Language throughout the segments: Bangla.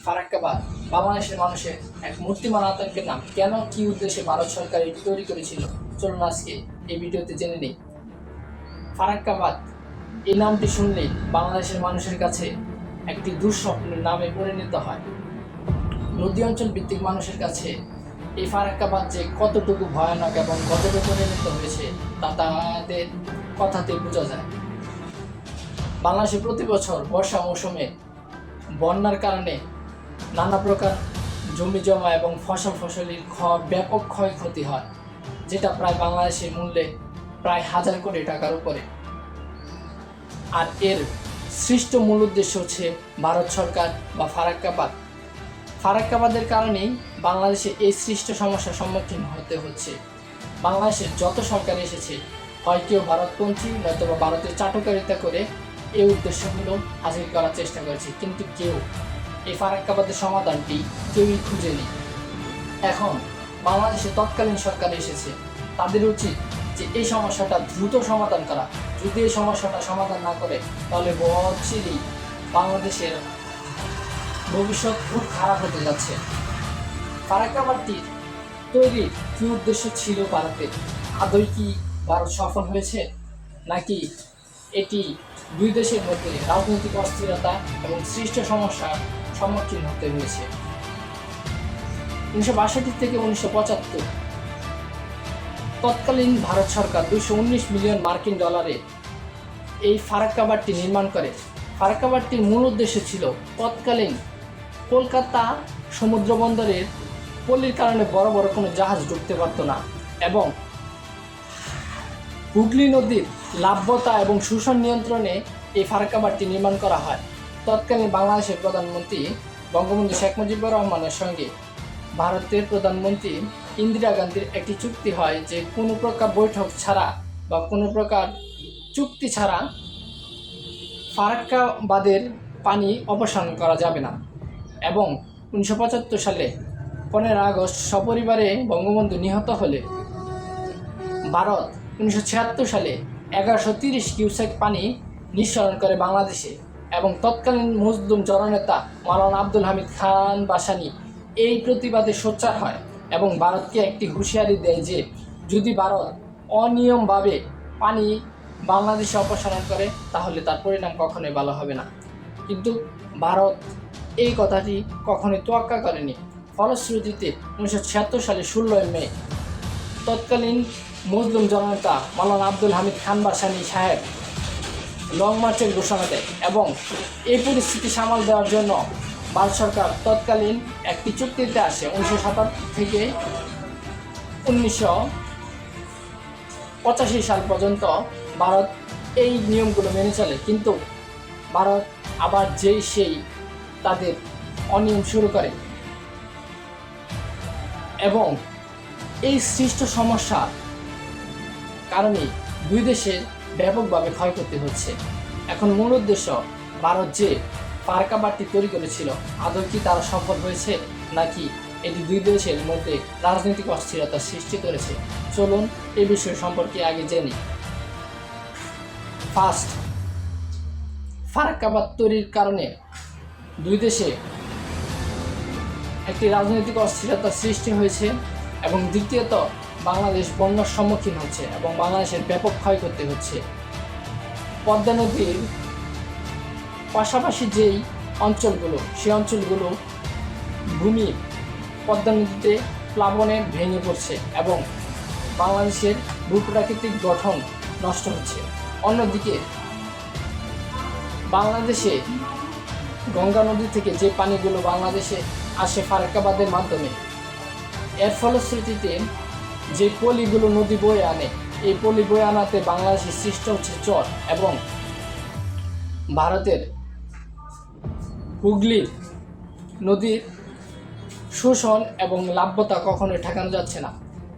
ফারাক্কাবাদ বাংলাদেশের মানুষের এক মূর্তিমান আতঙ্কের নাম। কেন, কি উদ্দেশ্যে ভারত সরকার এটি তৈরি করেছিল, চলুন আজকে এই ভিডিওতে জেনে নিই। ফারাক্কাবাদ এই নামটি শুনলেই বাংলাদেশের মানুষের কাছে একটি দুঃস্বপ্নের নামে পরিণত হয়। নদী অঞ্চল ভিত্তিক মানুষের কাছে এই ফারাক্কাবাদ যে কতটুকু ভয়ানক এবং কতটুকু পরিণত হয়েছে তা তাদের কথাতে বোঝা যায়। বাংলাদেশে প্রতি বছর বর্ষা মৌসুমে বন্যার কারণে নানা প্রকার জমি জমা এবং ফসলের ব্যাপক ক্ষয়ক্ষতি হয়, যেটা প্রায় বাংলাদেশের মূল্যে প্রায় 1000 কোটি টাকার উপরে। আর এর সৃষ্ট মূল উদ্দেশ্য হচ্ছে ভারত সরকার বা ফারাক্কাবাদের কারণেই বাংলাদেশে এই সৃষ্ট সমস্যার সম্মুখীন হতে হচ্ছে। বাংলাদেশের যত সরকার এসেছে, হয় কেউ ভারতপন্থী নয়তো বা ভারতের চাটুকারিতা করে এই উদ্দেশ্যগুলো হাসিল করার চেষ্টা করেছে, কিন্তু কেউ এই ফারাক্কাবাদের সমাধানটি কেউই খুঁজেনি। এখন বাংলাদেশে তৎকালীন সরকার এসেছে, তাদের উচিত যে এই সমস্যাটা দ্রুত সমাধান করা। যদি এই সমস্যাটা সমাধান না করে তাহলে অচিরেই বাংলাদেশের ভবিষ্যৎ খুব খারাপ হতে যাচ্ছে। ফারাক্কাবাদটির তৈরির কী উদ্দেশ্য ছিল ভারতের? আদৌ কি ভারত সফল হয়েছে, নাকি এটি দুই দেশের মধ্যে রাজনৈতিক অস্থিরতা এবং সৃষ্ট সমস্যার সম্মুখীন হতে হয়েছে? 1962 থেকে 1975 তৎকালীন ভারত সরকার 219 মিলিয়ন মার্কিন ডলারে এই ফারাক্কাবাদটি নির্মাণ করে। ফারাক্কাবাদটির মূল উদ্দেশ্য ছিল তৎকালীন কলকাতা সমুদ্র বন্দরের পল্লীর কারণে বড় বড় কোনো জাহাজ ঢুকতে পারত না, এবং হুগলি নদীর লাভ্যতা এবং শোষণ নিয়ন্ত্রণে এই ফারাক্কাবাদটি নির্মাণ করা হয়। তৎকালীন বাংলাদেশের প্রধানমন্ত্রী বঙ্গবন্ধু শেখ মুজিবুর রহমানের সঙ্গে ভারতের প্রধানমন্ত্রী ইন্দিরা গান্ধীর একটি চুক্তি হয় যে কোনো প্রকার বৈঠক ছাড়া বা কোনো প্রকার চুক্তি ছাড়া ফারাক্কাবাদের পানি অপসারণ করা যাবে না। এবং 1975 সালে 15 আগস্ট সপরিবারে বঙ্গবন্ধু নিহত হলে ভারত 1976 সালে 1130 কিউসেক পানি নিঃসরণ করে বাংলাদেশে, এবং তৎকালীন মুসলিম জননেতা মাওলানা আব্দুল হামিদ খান বাসানি এই প্রতিবাদে সোচ্চার হয় এবং ভারতকে একটি হুঁশিয়ারি দেয় যে যদি ভারত অনিয়মভাবে পানি বাংলাদেশে অপসারণ করে তাহলে তার পরিণাম কখনোই ভালো হবে না। কিন্তু ভারত এই কথাটি কখনোই তোয়াক্কা করেনি। ফলশ্রুতিতে 1976 সালে 16 মে তৎকালীন মুসলিম জননেতা মাওলানা আব্দুল হামিদ খান বাসানি সাহেব লং মার্চের ঘোষণা দেয়, এবং এই পরিস্থিতি সামাল দেওয়ার জন্য ভারত সরকার তৎকালীন একটি চুক্তিতে আসে। 1957 থেকে 1985 সাল পর্যন্ত ভারত এই নিয়মগুলো মেনে চলে, কিন্তু ভারত আবার সেই তাদের অনিয়ম শুরু করে, এবং এই সৃষ্ট সমস্যার কারণে দুই দেশের ব্যাপকভাবে ক্ষয়ক্ষতি হচ্ছে। এখন মূল উদ্দেশ্য ভারত যে ফারাক্কাবাদটি তৈরি করেছিল, আদৌ কি তারা সফল হয়েছে, নাকি এটি দুই দেশের মধ্যে রাজনৈতিক অস্থিরতার সৃষ্টি করেছে? চলুন এই বিষয় সম্পর্কে আগে জেনে। ফার্স্ট, ফারাক্কাবাদ তৈরির কারণে দুই দেশে একটি রাজনৈতিক অস্থিরতার সৃষ্টি হয়েছে, এবং দ্বিতীয়ত বাংলাদেশ বন্যার সম্মুখীন হচ্ছে এবং বাংলাদেশের ব্যাপক ক্ষয়ক্ষতি হচ্ছে। পদ্মা নদীর পাশাপাশি যেই অঞ্চলগুলো, সেই অঞ্চলগুলো ভূমি পদ্মা নদীতে প্লাবনে ভেঙে পড়ছে এবং বাংলাদেশের ভূপ্রাকৃতিক গঠন নষ্ট হচ্ছে। অন্যদিকে বাংলাদেশে গঙ্গা নদী থেকে যে পানিগুলো বাংলাদেশে আসে ফারাক্কাবাদের মাধ্যমে, এর ফলশ্রুতিতে যে পলিগুলো নদী বয়ে আনে, এই পলি বয়ে আনাতে বাংলাদেশের সৃষ্ট হচ্ছে চর, এবং ভারতের হুগলির নদীর শোষণ এবং লাভ্যতা কখনোই ঠেকানো যাচ্ছে না,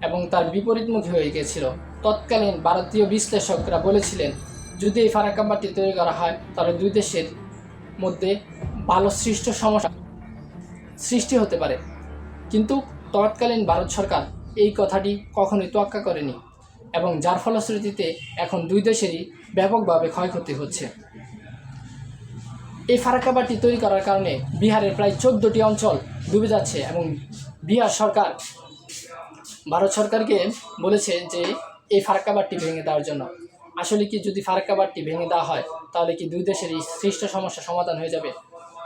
এবং তার বিপরীতমুখী হয়ে গিয়েছিল। তৎকালীন ভারতীয় বিশ্লেষকরা বলেছিলেন যদি এই ফারাক্কাবাদটি তৈরি করা হয় তাহলে দুই দেশের মধ্যে ভালো সৃষ্ট সমস্যা সৃষ্টি হতে পারে, কিন্তু তৎকালীন ভারত সরকার এই কথাটি কখনোই তোয়াক্কা করেনি, এবং যার ফলশ্রুতিতে এখন দুই দেশেরই ব্যাপকভাবে ক্ষয়ক্ষতি হচ্ছে। এই ফারাক্কা বাঁধটি তৈরি করার কারণে বিহারের প্রায় 14টি অঞ্চল ডুবে যাচ্ছে এবং বিহার সরকার ভারত সরকারকে বলেছে যে এই ফারাক্কা বাঁধটি ভেঙে দেওয়ার জন্য। আসলে কি যদি ফারাক্কা বাঁধটি ভেঙে দেওয়া হয় তাহলে কি দুই দেশের এই সৃষ্ট সমস্যা সমাধান হয়ে যাবে?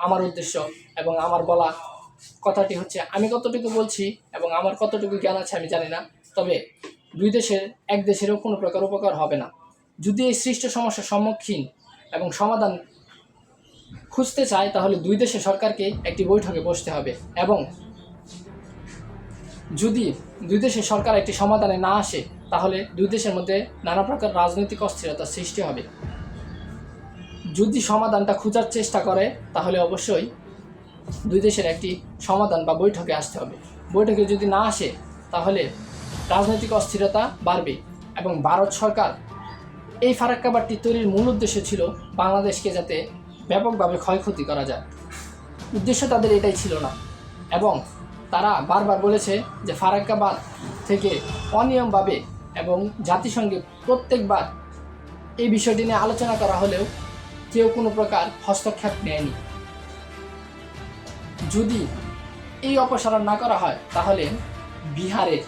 আমার উদ্দেশ্য এবং আমার বলা কথাটি হচ্ছে, আমি কতটুকু বলছি এবং আমার কতটুকু জ্ঞান আছে আমি জানি না, তবে দুই দেশের এক দেশেরও কোনো প্রকার উপকার হবে না। যদি এই সৃষ্ট সমস্যার সম্মুখীন এবং সমাধান খুঁজতে চায় তাহলে দুই দেশের সরকারকে একটি বৈঠকে বসতে হবে এবং যদি দুই দেশের সরকার একটি সমাধানে না আসে তাহলে দুই দেশের মধ্যে নানা প্রকার রাজনৈতিক অস্থিরতার সৃষ্টি হবে। যদি সমাধানটা খোঁজার চেষ্টা করে তাহলে অবশ্যই দুই দেশের একটি সমাধান বা বৈঠকে আসতে হবে। বৈঠকে যদি না আসে তাহলে রাজনৈতিক অস্থিরতা বাড়বে এবং ভারত সরকার এই ফারাক্কা বাঁধটি তৈরির মূল উদ্দেশ্য ছিল বাংলাদেশকে যাতে ব্যাপকভাবে ক্ষয়ক্ষতি করা যায়। উদ্দেশ্য তাদের এটাই ছিল না এবং তারা বারবার বলেছে যে ফারাক্কা বাঁধ থেকে অনিয়মভাবে এবং জাতিসংঘে প্রত্যেকবার এই বিষয়টি নিয়ে আলোচনা করা হলেও কেউ কোনো প্রকার হস্তক্ষেপ নেয়নি। যদি এই অপসারণ না করা হয় তাহলে বিহারের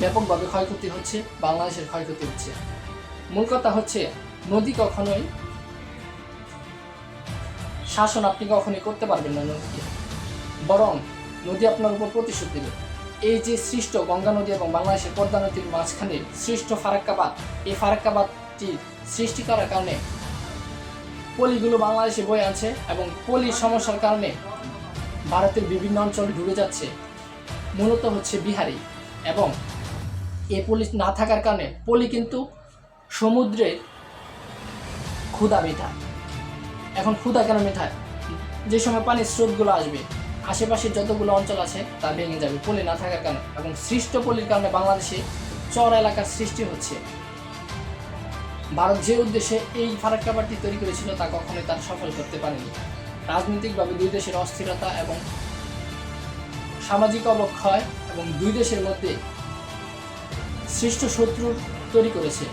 ব্যাপকভাবে ক্ষয়ক্ষতি হচ্ছে, বাংলাদেশের ক্ষয়ক্ষতি হচ্ছে। মূল কথা হচ্ছে নদী কখনোই শাসন আপনি কখনোই করতে পারবেন না নদীকে, বরং নদী আপনার উপর প্রতিশোধ দেবে। এই যে সৃষ্ট গঙ্গা নদী এবং বাংলাদেশের পদ্মা নদীর মাঝখানে সৃষ্ট ফারাক্কা বাঁধ, এই ফারাক্কা বাঁধটি সৃষ্টি করার কারণে পলিগুলো বাংলাদেশে বয়ে আনছে এবং পলির সমস্যার কারণে ভারতের বিভিন্ন অঞ্চল ডুবে যাচ্ছে, মূলত হচ্ছে বিহারে। এবং এই পলি না থাকার কারণে পলি কিন্তু সমুদ্রে ক্ষুধা মেটায়। এখন ক্ষুধা কেন মেটায়? যে সময় পানির স্রোতগুলো আসবে আশেপাশের যতগুলো অঞ্চল আছে তা ভেঙে যাবে পলি না থাকার কারণে, এবং সৃষ্ট পলির কারণে বাংলাদেশে চর এলাকার সৃষ্টি হচ্ছে। ভারত যে উদ্দেশ্যে এই ফারাক্কা বাঁধটি তৈরি করেছিল তা কখনোই তার সফল করতে পারেনি। রাজনৈতিকভাবে দুই দেশের অস্থিরতা এবং সামাজিক অবক্ষয় এবং দুই দেশের মধ্যে সৃষ্ট শত্রু তৈরি করেছে।